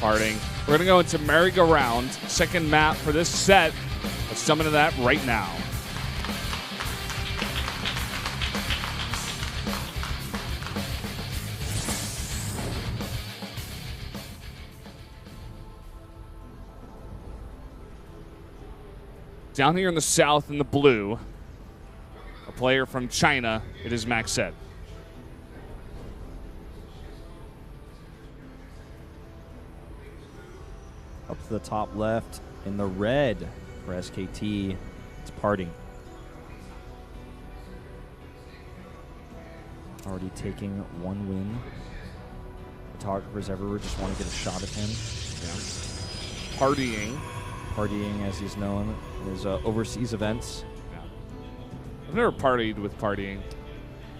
Parting. We're going to go into merry-go-round, second map for this set. Let's jump into that right now. Down here in the south in the blue, a player from China, it is MacSed. Up to the top left in the red for SKT, it's PartinG. Already taking one win. Photographers everywhere just want to get a shot at him. Yeah. Partying, as he's known, his overseas events. Yeah. I've never partied with PartinG.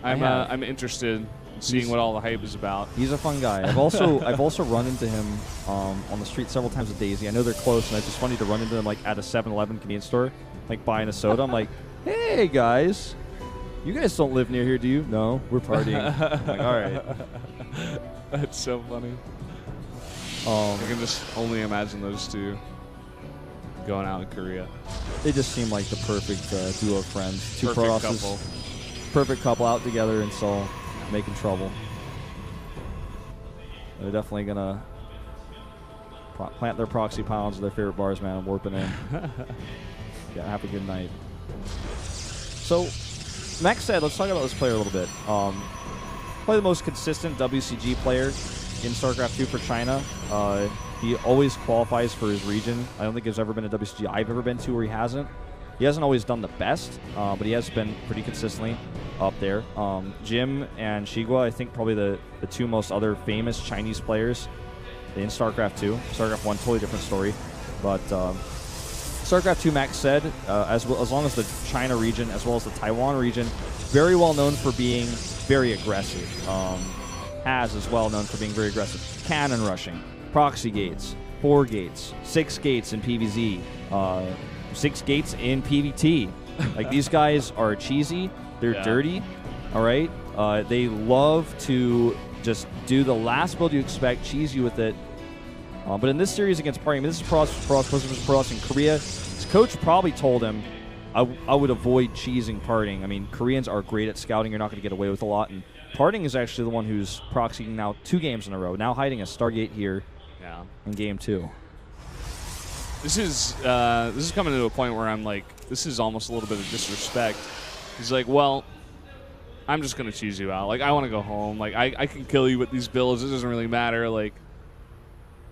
I'm interested in seeing what all the hype is about. He's a fun guy. I've also run into him on the street several times with Daisy. I know they're close, and it's just funny to run into them like at a 7-Eleven convenience store, like buying a soda. I'm like, hey guys, you guys don't live near here, do you? No, we're partying. I'm like, all right. That's so funny. I can just only imagine those two going out in Korea. They just seem like the perfect duo of friends. Two Perfect crosses, couple. Perfect couple out together in Seoul, making trouble. They're definitely gonna plant their proxy pounds of their favorite bars, man, and warp it in. Yeah, have a good night. So, MacSed, let's talk about this player a little bit. Probably the most consistent WCG player in Starcraft 2 for China. He always qualifies for his region. I don't think there's ever been a WCG I've ever been to where he hasn't. He hasn't always done the best, but he has been pretty consistently up there. Jim and Shigua, I think probably the two most other famous Chinese players in StarCraft 2. StarCraft 1, totally different story. But StarCraft 2 MacSed, as long as the China region, as well as the Taiwan region, very well known for being very aggressive. Has as well known for being very aggressive. Cannon rushing, proxy gates, 4 gates, 6 gates in PvZ, 6 gates in PvT. Like, these guys are cheesy. They're dirty. All right. They love to just do the last build you expect, cheese you with it. But in this series against PartinG, this is Pross in Korea. His coach probably told him, I would avoid cheesing PartinG. I mean, Koreans are great at scouting. You're not going to get away with a lot. And PartinG is actually the one who's proxying now 2 games in a row. Now hiding a Stargate here in game 2. This is coming to a point where I'm like, this is almost a little bit of disrespect. He's like, well, I'm just going to choose you out. Like, I want to go home. Like, I can kill you with these builds. It doesn't really matter. Like,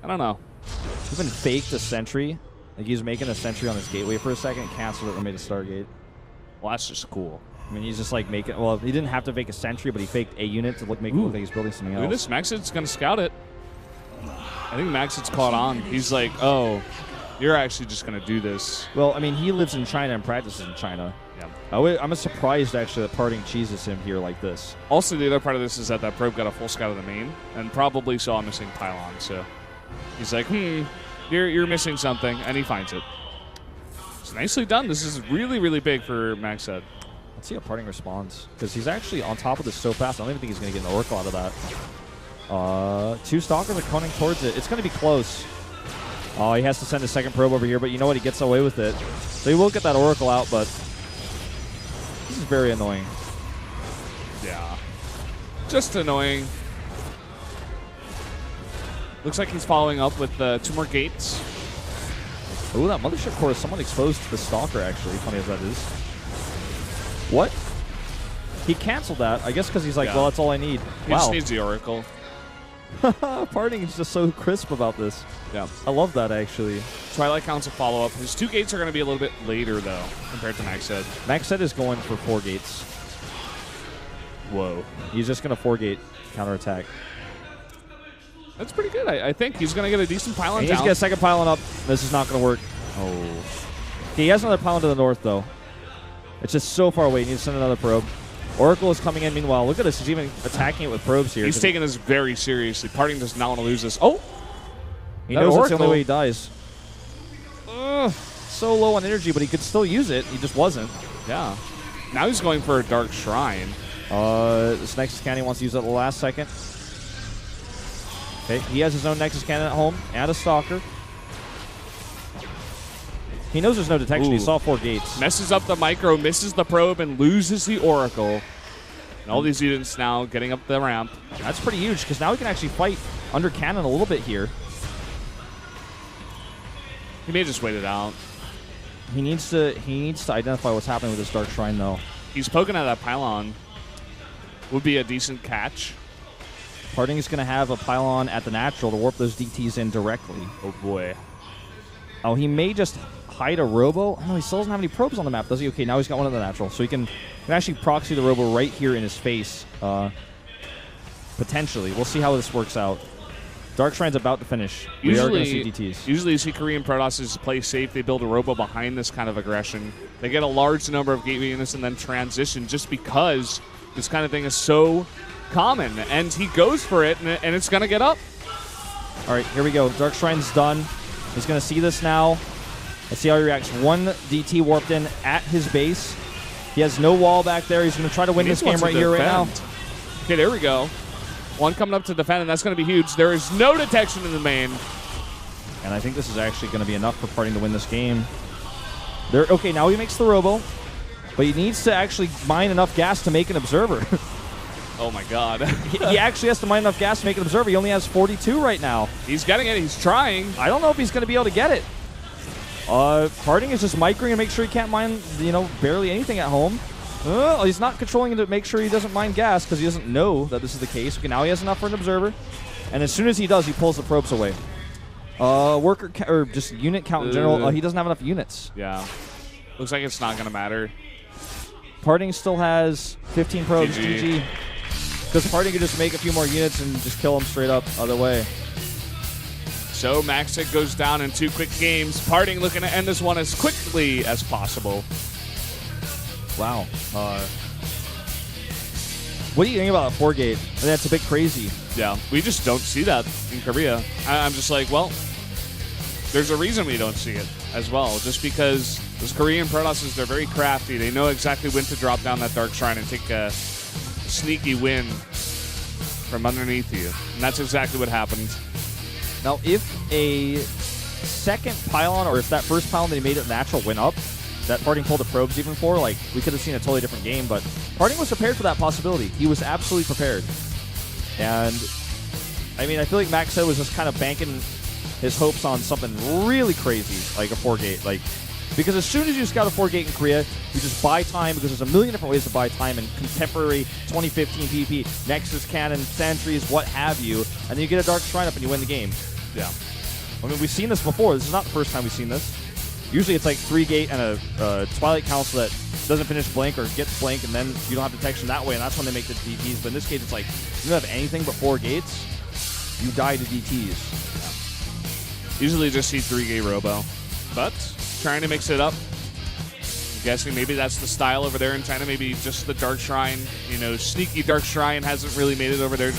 I don't know. He's been faked a sentry. Like, he's making a sentry on his gateway for a second, canceled it, and made a Stargate. Well, that's just cool. I mean, he's just like making. Well, he didn't have to fake a sentry, but he faked a unit to make it look like he's building something else. Look at this. MacSed's going to scout it. I think MacSed's caught on. He's like, oh, you're actually just going to do this. Well, I mean, he lives in China and practices in China. Yeah. I'm surprised, actually, that PartinG cheeses him here like this. Also, the other part of this is that probe got a full scout of the main and probably saw a missing pylon. So he's like, you're missing something, and he finds it. It's nicely done. This is really, really big for MacSed. Let's see how PartinG responds, because he's actually on top of this so fast. I don't even think he's going to get an Oracle out of that. 2 Stalkers are coming towards it. It's going to be close. Oh, he has to send a second probe over here, but you know what? He gets away with it. So he will get that Oracle out, but this is very annoying. Yeah. Just annoying. Looks like he's following up with 2 more gates. Oh, that Mothership core is somewhat exposed to the Stalker, actually, funny as that is. What? He canceled that, I guess because he's like, well, that's all I need. He just needs the Oracle. PartinG is just so crisp about this. Yeah. I love that, actually. Twilight Council follow-up. His 2 gates are going to be a little bit later, though, compared to MacSed. MacSed is going for 4 gates. Whoa. He's just going to 4-gate counterattack. That's pretty good. I think he's going to get a decent pylon down. He needs to get a second pylon up. This is not going to work. Oh. Okay, he has another pylon to the north, though. It's just so far away. He needs to send another probe. Oracle is coming in. Meanwhile, look at this. He's even attacking it with probes here. He's taking this very seriously. PartinG does not want to lose this. Oh! He knows that's the only way he dies. So low on energy, but he could still use it. He just wasn't. Yeah. Now he's going for a Dark Shrine. This next scan, he wants to use it at the last second. Okay, he has his own Nexus cannon at home and a Stalker. He knows there's no detection. Ooh. He saw 4 gates. Messes up the micro, misses the probe, and loses the Oracle. And all these units now getting up the ramp. That's pretty huge because now he can actually fight under cannon a little bit here. He may just wait it out. He needs to identify what's happening with this Dark Shrine, though. He's poking at that pylon. Would be a decent catch. PartinG is going to have a pylon at the natural to warp those DTs in directly. Oh, boy. Oh, he may just hide a Robo. Oh, no, he still doesn't have any probes on the map, does he? Okay, now he's got one on the natural. So he can actually proxy the Robo right here in his face, potentially. We'll see how this works out. Dark Shrine's about to finish. We are going to see DTs. Usually you see Korean Protosses play safe. They build a Robo behind this kind of aggression. They get a large number of gateway units and then transition just because this kind of thing is so common. And he goes for it, and it's going to get up. All right, here we go. Dark Shrine's done. He's going to see this now. Let's see how he reacts. 1 DT warped in at his base. He has no wall back there. He's going to try to win this game right here, right now. Okay, there we go. 1 coming up to defend, and that's going to be huge. There is no detection in the main. And I think this is actually going to be enough for PartinG to win this game. Okay, now he makes the Robo, but he needs to actually mine enough gas to make an Observer. Oh, my God. He actually has to mine enough gas to make an Observer. He only has 42 right now. He's getting it. He's trying. I don't know if he's going to be able to get it. PartinG is just microing to make sure he can't mine, barely anything at home. He's not controlling it to make sure he doesn't mine gas because he doesn't know that this is the case. Okay, now he has enough for an Observer. And as soon as he does, he pulls the probes away. Or just unit count in general, he doesn't have enough units. Yeah. Looks like it's not going to matter. PartinG still has 15 probes. GG. Because PartinG could just make a few more units and just kill him straight up other way. So MacSed goes down in 2 quick games. PartinG looking to end this one as quickly as possible. Wow. What do you think about a 4-gate? I mean, that's a bit crazy. Yeah, we just don't see that in Korea. I'm just like, well, there's a reason we don't see it as well. Just because those Korean Protosses, they're very crafty. They know exactly when to drop down that Dark Shrine and take a sneaky win from underneath you. And that's exactly what happened. Now, if a second pylon, or if that first pylon that he made it natural went up, that PartinG pulled the probes even for, we could have seen a totally different game, but PartinG was prepared for that possibility. He was absolutely prepared. And, I mean, I feel like MacSed was just kind of banking his hopes on something really crazy, like a 4-gate. Because as soon as you scout a 4-gate in Korea, you just buy time, because there's a million different ways to buy time in contemporary 2015 PvP, Nexus cannon, sentries, what have you, and then you get a Dark Shrine up and you win the game. Yeah. I mean, we've seen this before. This is not the first time we've seen this. Usually it's like 3-gate and a Twilight Council that doesn't finish blank or gets blank, and then you don't have detection that way, and that's when they make the DTs. But in this case, it's like, you don't have anything but 4 gates, you die to DTs. Yeah. Usually just see 3-gate Robo. But trying to mix it up. I'm guessing maybe that's the style over there in China. Maybe just the Dark Shrine, sneaky Dark Shrine hasn't really made it over there.